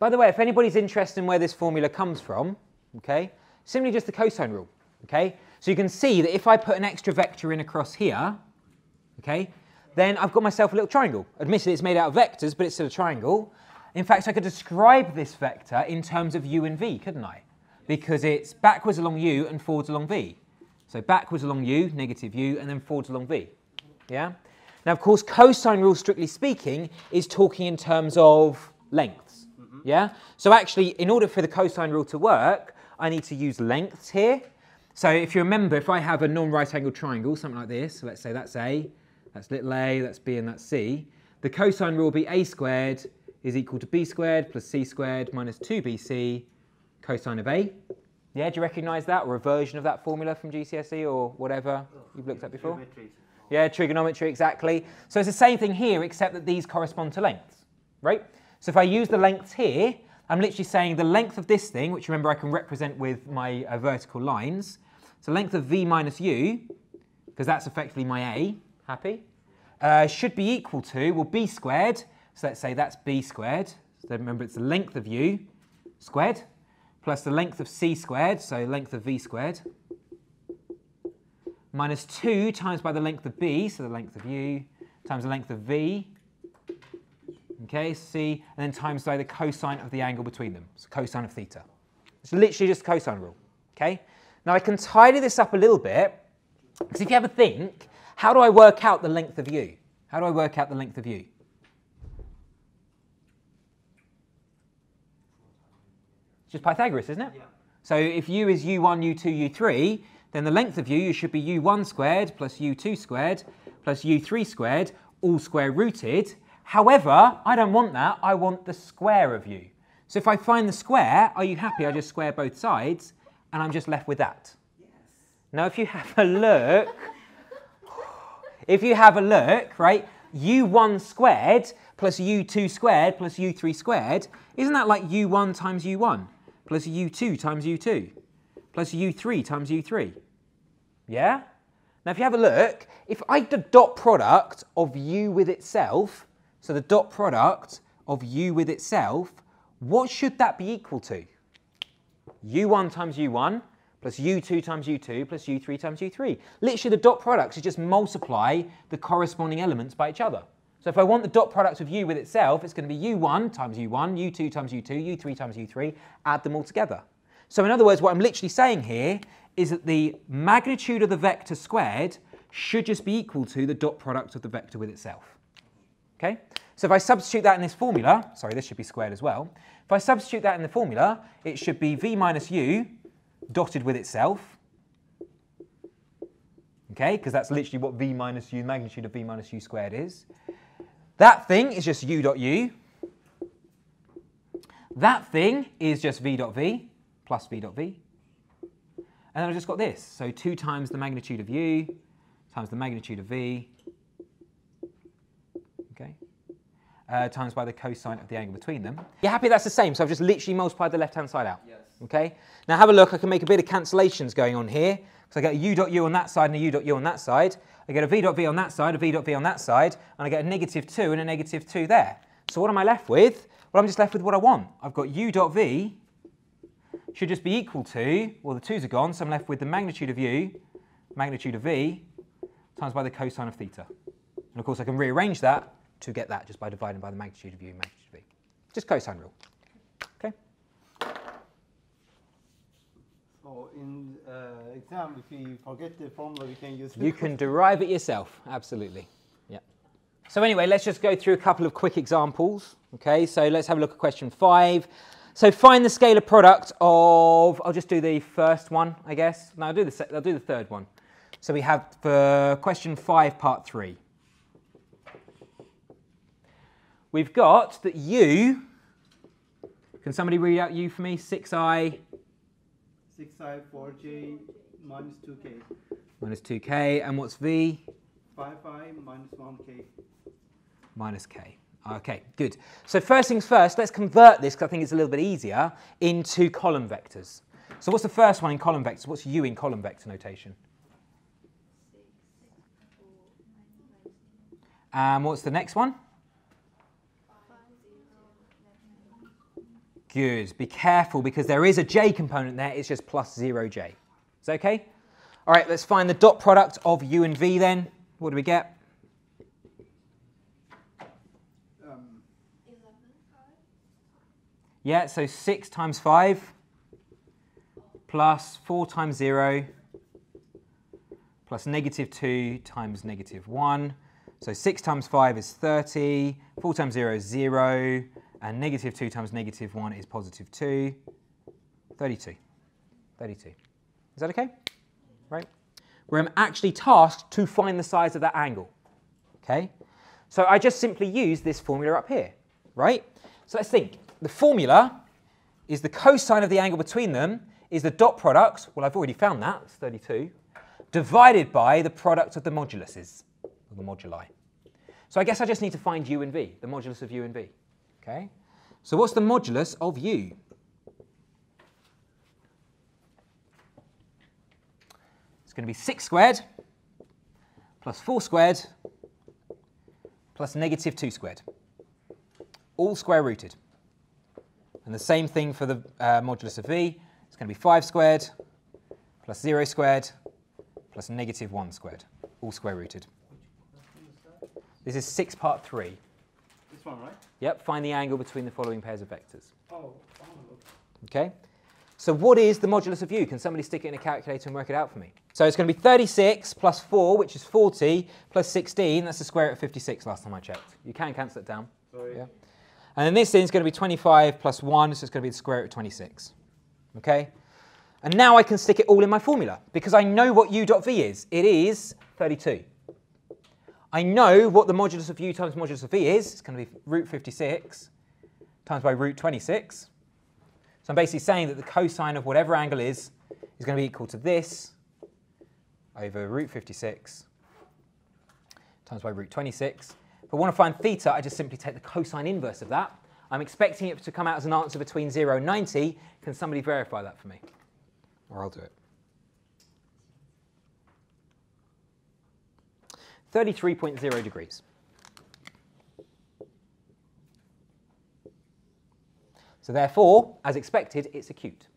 By the way, if anybody's interested in where this formula comes from, okay, simply just the cosine rule, okay? So you can see that if I put an extra vector in across here, okay, then I've got myself a little triangle. Admittedly, it's made out of vectors, but it's still a triangle. In fact, I could describe this vector in terms of u and v, couldn't I? Because it's backwards along u and forwards along v. So backwards along u, negative u, and then forwards along v. Yeah? Now, of course, cosine rule, strictly speaking, is talking in terms of lengths. Yeah? So actually, in order for the cosine rule to work, I need to use lengths here. So if you remember, if I have a non-right angled triangle, something like this, so let's say that's A, that's little a, that's B, and that's C, the cosine rule will be a squared is equal to b squared plus c squared minus 2bc cosine of A. Yeah, do you recognise that, or a version of that formula from GCSE or whatever you've looked at before? Geometry. Yeah, trigonometry, exactly. So it's the same thing here, except that these correspond to lengths, right? So if I use the lengths here, I'm literally saying the length of this thing, which remember I can represent with my vertical lines. So length of v minus u, because that's effectively my A, happy, should be equal to, well, b squared. So let's say that's b squared. So remember it's the length of u squared plus the length of c squared, so length of v squared, minus 2 times by the length of b, so the length of u, times the length of v, okay, c, and then times by the cosine of the angle between them, so cosine of theta. It's literally just cosine rule, okay? Now I can tidy this up a little bit, because if you have a think, how do I work out the length of u? How do I work out the length of u? It's just Pythagoras, isn't it? Yeah. So if u is u1, u2, u3, then the length of u should be u1 squared plus u2 squared plus u3 squared, all square rooted. However, I don't want that. I want the square of u. So if I find the square, are you happy? I just square both sides, and I'm just left with that. Yes. Now, if you have a look, right, u1 squared plus u2 squared plus u3 squared, isn't that like u1 times u1 plus u2 times u2 plus u3 times u3? Yeah? Now, if you have a look, if I did the dot product of u with itself, so the dot product of u with itself, what should that be equal to? u1 times u1 plus u2 times u2 plus u3 times u3. Literally, the dot product is just multiply the corresponding elements by each other. So if I want the dot product of u with itself, it's going to be u1 times u1, u2 times u2, u3 times u3, add them all together. So in other words, what I'm literally saying here is that the magnitude of the vector squared should just be equal to the dot product of the vector with itself. Okay? So if I substitute that in this formula, sorry, this should be squared as well. If I substitute that in the formula, it should be v minus u dotted with itself. Okay, because that's literally what v minus u, magnitude of v minus u squared is. That thing is just u dot u. That thing is just v dot v plus v dot v. And then I've just got this. So 2 times the magnitude of u times the magnitude of v, okay, times by the cosine of the angle between them. You happy that's the same? So I've just literally multiplied the left-hand side out. Yes. Okay. Now have a look. I can make a bit of cancellations going on here. So I get a u dot u on that side and a u dot u on that side. I get a v dot v on that side, a v dot v on that side, and I get a negative 2 and a negative 2 there. So what am I left with? Well, I'm just left with what I want. I've got u dot v should just be equal to, well, the 2's are gone, so I'm left with the magnitude of u, magnitude of v, times by the cosine of theta. And of course, I can rearrange that to get that just by dividing by the magnitude of u and magnitude of v. Just cosine rule. Okay? So in exam, if you forget the formula, we can use... You can derive it yourself, absolutely. Yeah. So anyway, let's just go through a couple of quick examples. Okay, so let's have a look at question 5. So find the scalar product of, I'll just do the first one, I guess. No, I'll do the third one. So we have for question 5, part 3. We've got that u, can somebody read out u for me? 6i? 6i, 4j, minus 2k. Minus 2k, and what's v? 5i minus 1k. Minus k. Okay, good. So first things first, let's convert this, because I think it's a little bit easier, into column vectors. So what's the first one in column vectors? What's u in column vector notation? And what's the next one? Good. Be careful because there is a j component there. It's just plus 0j. Is that okay? All right, let's find the dot product of u and v then. What do we get? 11. Yeah, so 6 times 5 plus 4 times 0 plus negative 2 times negative 1. So 6 times 5 is 30, 4 times 0 is 0, and negative 2 times negative 1 is positive 2. 32. 32. Is that okay? Right? Where I'm actually tasked to find the size of that angle. Okay? So I just simply use this formula up here. Right? So let's think. The formula is the cosine of the angle between them is the dot product, well I've already found that, it's 32, divided by the product of the moduluses, or the moduli. So I guess I just need to find u and v, the modulus of u and v. Okay? So what's the modulus of u? It's going to be 6 squared plus 4 squared plus negative 2 squared, all square rooted. And the same thing for the modulus of v. It's going to be 5 squared plus 0 squared plus negative 1 squared, all square rooted. This is 6 part 3. This one, right? Yep, find the angle between the following pairs of vectors. Oh, Okay, so what is the modulus of u? Can somebody stick it in a calculator and work it out for me? So it's going to be 36 plus 4, which is 40, plus 16, that's the square root of 56 last time I checked. You can cancel it down. sorry. Yeah. And then this thing is going to be 25 plus 1, so it's going to be the square root of 26. Okay? And now I can stick it all in my formula, because I know what u dot v is. It is 32. I know what the modulus of u times modulus of v is. It's going to be root 56 times by root 26. So I'm basically saying that the cosine of whatever angle is going to be equal to this over root 56 times by root 26. If I want to find theta, I just simply take the cosine inverse of that. I'm expecting it to come out as an answer between 0 and 90. Can somebody verify that for me? Or I'll do it. 33.0 degrees. So therefore, as expected, it's acute.